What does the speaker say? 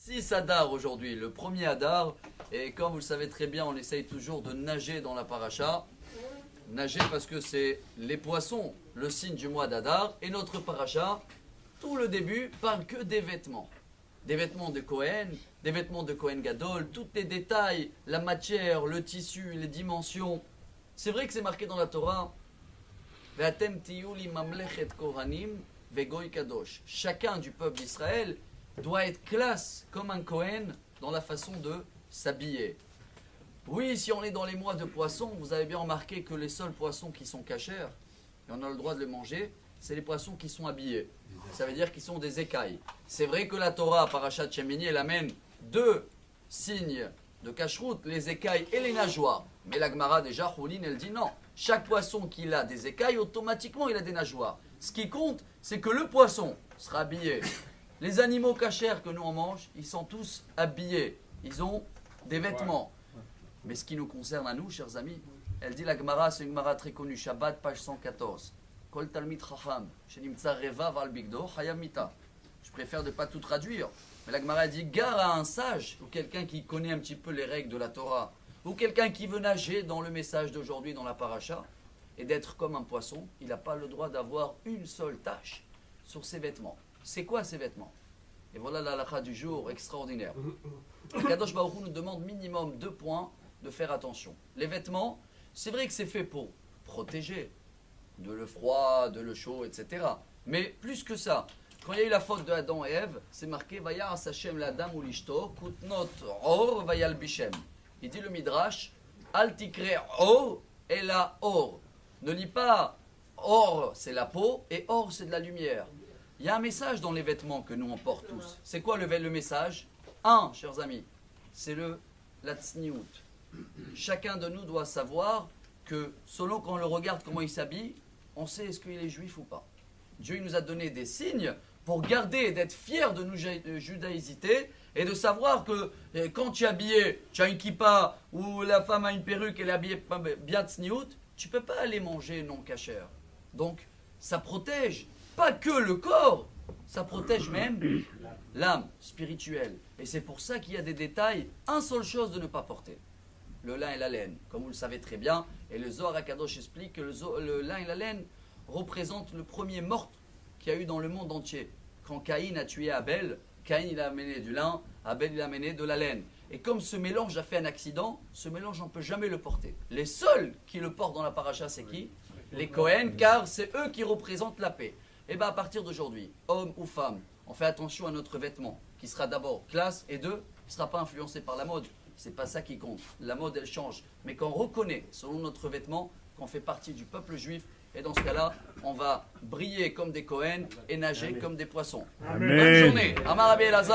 6 Adar aujourd'hui, le premier Adar. Et comme vous le savez très bien, on essaye toujours de nager dans la paracha. Nager parce que c'est les poissons, le signe du mois d'Adar. Et notre paracha, tout le début, parle que des vêtements. Des vêtements de Kohen, des vêtements de Kohen Gadol, tous les détails, la matière, le tissu, les dimensions. C'est vrai que c'est marqué dans la Torah. Ve'atem tiyu li mamlechet kohanim ve'goy kadosh. Chacun du peuple d'Israël doit être classe comme un Kohen dans la façon de s'habiller. Oui, si on est dans les mois de poissons, vous avez bien remarqué que les seuls poissons qui sont cachers, et on a le droit de les manger, c'est les poissons qui sont habillés. Ça veut dire qu'ils sont des écailles. C'est vrai que la Torah, Parashat Shemini, elle amène deux signes de cacheroute, les écailles et les nageoires. Mais la Gemara déjà, Choulin, elle dit non. Chaque poisson qui a des écailles, automatiquement il a des nageoires. Ce qui compte, c'est que le poisson sera habillé. Les animaux cachers que nous on mange, ils sont tous habillés. Ils ont des vêtements. Mais ce qui nous concerne à nous, chers amis, elle dit la Gemara, c'est une Gemara très connue, Shabbat, page 114. Kol talmid chacham, shenimtza revav al bigdo, hayam mita. Je préfère ne pas tout traduire. Mais la Gemara dit, gare à un sage, ou quelqu'un qui connaît un petit peu les règles de la Torah, ou quelqu'un qui veut nager dans le message d'aujourd'hui, dans la paracha, et d'être comme un poisson, il n'a pas le droit d'avoir une seule tache sur ses vêtements. C'est quoi ces vêtements? Et voilà la halakha du jour extraordinaire. Le Kadosh Baruch Hu nous demande minimum 2 points de faire attention. Les vêtements, c'est vrai que c'est fait pour protéger de le froid, de le chaud, etc. Mais plus que ça, quand il y a eu la faute de Adam et Ève, c'est marqué Vayar Hashem l'Adam ou l'Ishto, Kutnot Or Vayal Bishem. Il dit le Midrash, Al Tikre Or et la Or. Ne lis pas Or, c'est la peau, et Or, c'est de la lumière. Il y a un message dans les vêtements que nous on porte tous. C'est quoi le message? Un, chers amis, c'est la tsniout. Chacun de nous doit savoir que selon qu'on le regarde comment il s'habille, on sait est-ce qu'il est juif ou pas. Dieu il nous a donné des signes pour garder et d'être fiers de nos judaïsité et de savoir que quand tu es habillé, tu as une kippa ou la femme a une perruque, elle est habillée bien tsniout, tu ne peux pas aller manger non kasher. Donc ça protège pas que le corps, ça protège même l'âme spirituelle. Et c'est pour ça qu'il y a des détails, une seule chose de ne pas porter. Le lin et la laine, comme vous le savez très bien, et le Zohar HaKadosh explique que le lin et la laine représentent le premier meurtre qu'il y a eu dans le monde entier. Quand Caïn a tué Abel, Caïn il a amené du lin, Abel il a amené de la laine. Et comme ce mélange a fait un accident, ce mélange on ne peut jamais le porter. Les seuls qui le portent dans la paracha, c'est qui? Les Kohen, car c'est eux qui représentent la paix. Et bien à partir d'aujourd'hui, homme ou femme, on fait attention à notre vêtement, qui sera d'abord classe, et deux, qui ne sera pas influencé par la mode. C'est pas ça qui compte. La mode, elle change. Mais qu'on reconnaît, selon notre vêtement, qu'on fait partie du peuple juif, et dans ce cas-là, on va briller comme des Kohen et nager comme des poissons. Amen. Bonne journée. Amar Rabbi Elazar.